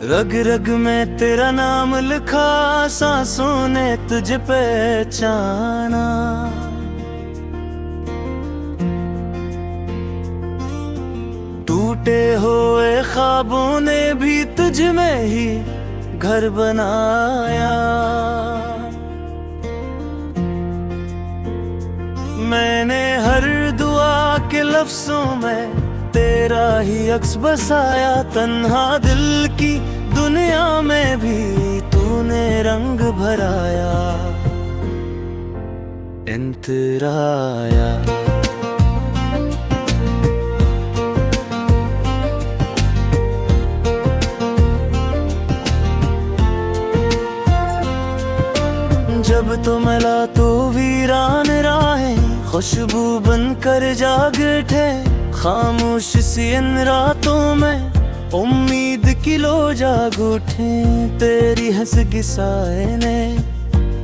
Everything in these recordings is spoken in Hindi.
रग रग में तेरा नाम लिखा, सांसों ने तुझे पहचाना। टूटे हुए ख्वाबों ने भी तुझ में ही घर बनाया। मैंने हर दुआ के लफ्जों में तेरा ही अक्स बसाया। तन्हा दिल की दुनिया में भी तूने रंग भराया। इंतराया जब तो मिला तो वीरान राहें खुशबू बनकर जाग उठे। खामोश सी इन रातों में उम्मीद की लो जाग उठे। तेरी हंस की साए ने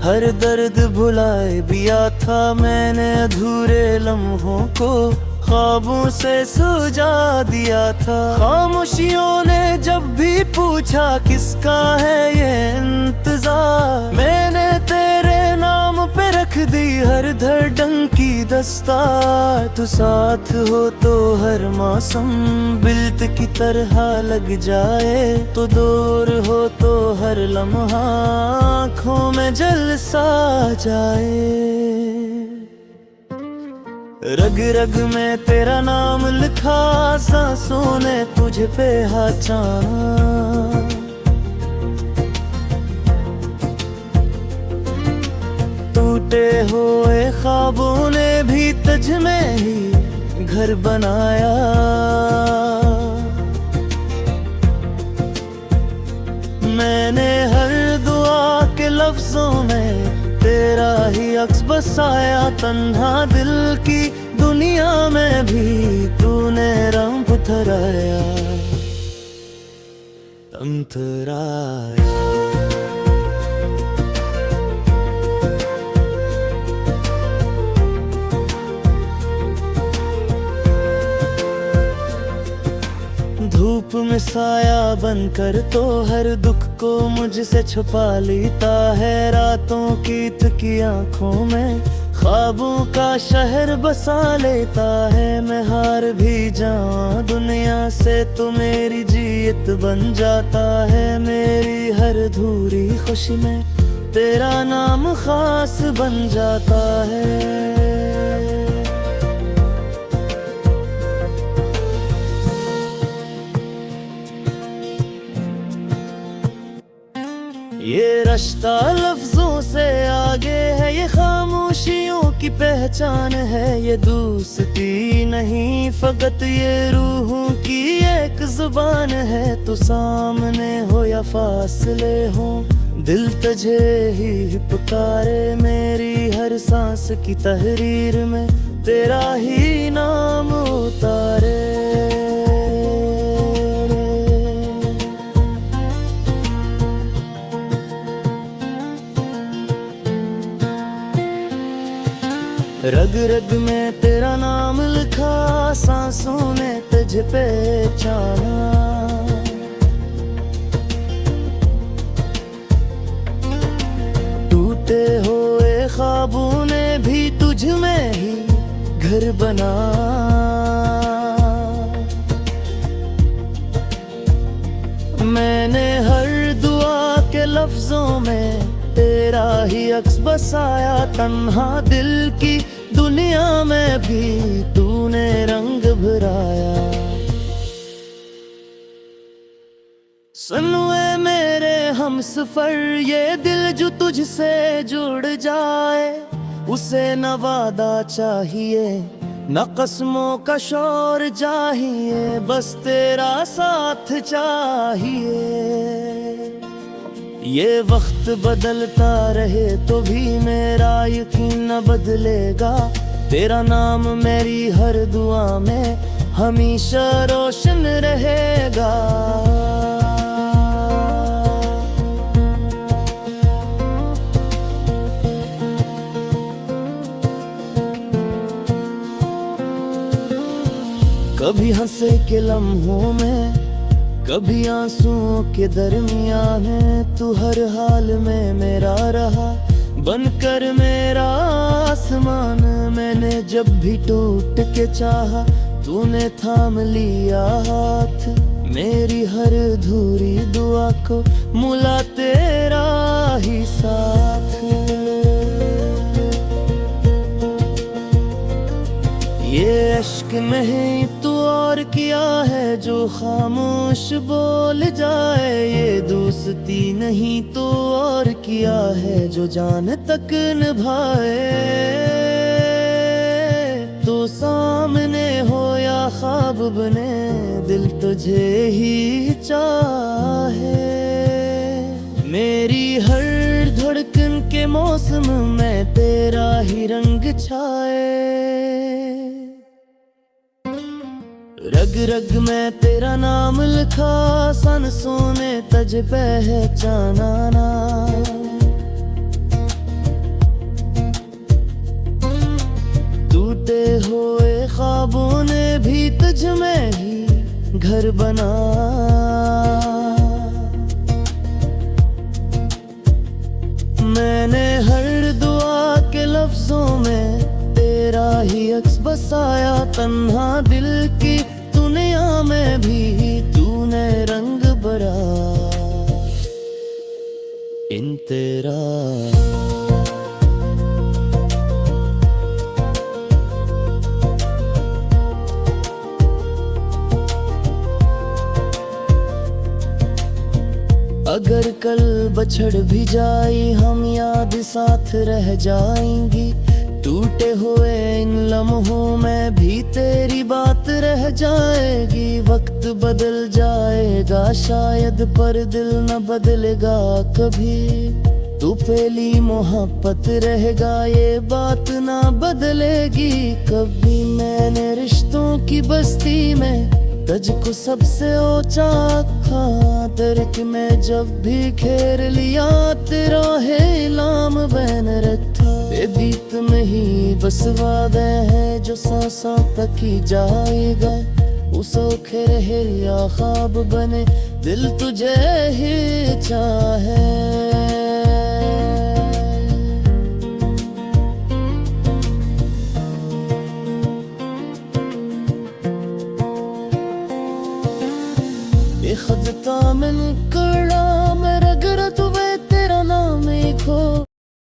हर दर्द भुलाए दिया था। मैंने अधूरे लम्हों को ख्वाबों से सुझा दिया था। खामोशियों ने जब भी पूछा किसका है ये इंतजार, मैंने तेरे नाम पे रख दी हर धड़कन की दस्तार। तू साथ हो तो हर मौसम बिल्त की तरह लग जाए। तो दूर हो तो हर लम्हा आँखों में जलसा जाए। रग रग में तेरा नाम लिखा, सांसों ने तुझे पहचाना। टूटे हुए ख्वाबों ने भी तुझ में ही घर बनाया। मैंने हर दुआ के लफ्जों में तेरा ही अक्स बसाया। तन्हा दिल की दुनिया में भी तूने रंग उतराया। अंतराया धूप में साया बनकर तो हर दुख को मुझसे छुपा लेता है। रातों की थकी आंखों में ख्वाबों का शहर बसा लेता है। मैं हार भी जाऊं दुनिया से तो मेरी जीत बन जाता है। मेरी हर अधूरी खुशी में तेरा नाम खास बन जाता है। ये रास्ता लफ्जों से आगे है, ये खामोशियों की पहचान है। ये दोस्ती नहीं फकत ये रूहों की एक जुबान है। तू सामने हो या फासले हो दिल तुझे ही पुकारे। मेरी हर सांस की तहरीर में तेरा ही नाम उतारे। रग रग में तेरा नाम लिखा, सांसों ने तुझे पहचाना। टूटे हुए ख्वाबों ने भी तुझ में ही घर बना। मैंने हर दुआ के लफ्जों में तेरा ही अक्स बसाया। तन्हा दिल की दुनिया में भी तूने रंग भराया। सुनवे मेरे हमसफर ये दिल जो तुझसे जुड़ जाए। उसे न वादा चाहिए न कस्मों का शोर चाहिए, बस तेरा साथ चाहिए। ये वक्त बदलता रहे तो भी मेरा यकीन न बदलेगा। तेरा नाम मेरी हर दुआ में हमेशा रोशन रहेगा। कभी हंसे के लम्हों में, कभी आंसुओं के दरमियान है तू हर हाल में मेरा रहा, बनकर मेरा आसमान। मैंने जब भी टूट के चाहा तूने थाम लिया हाथ, मेरी हर अधूरी दुआ को मुला तेरा ही साथ। ये अश्क नहीं तू और किया है जो खामोश बोल जाए, ये दोस्ती नहीं तो और किया है जो जान तक निभाए। तो सामने हो या ख्वाब बने दिल तुझे ही चाहे, मेरी हर धड़कन के मौसम में तेरा ही रंग छाए। रग रग में तेरा नाम लिखा सांसों ने तज पहचाना ना, टूटे हुए ख्वाबों ने भी तुझ में ही घर बना। मैंने हर दुआ के लफ्जों में तेरा ही अक्स बसाया, तन्हा दिल की दुनिया में भी तूने रंग भरा इन तेरा। अगर कल बछड़ भी जाए हम याद साथ रह जाएंगी, टूटे हुए इन लम्हों में भी तेरी बात रह जाएगी। वक्त बदल जाएगा शायद पर दिल न बदलेगा कभी, तू पहली मोहब्बत रहेगा ये बात ना बदलेगी कभी। मैंने रिश्तों की बस्ती में तज को सबसे ऊंचा रखा, दर्द में जब भी घेर लिया तेरा है इलाम बन रखा। ये बीत में ही बस वादे है जो सांसों तक ही जाएगा, उसो के रहे या ख्वाब बने दिल तुझे ही चाहे।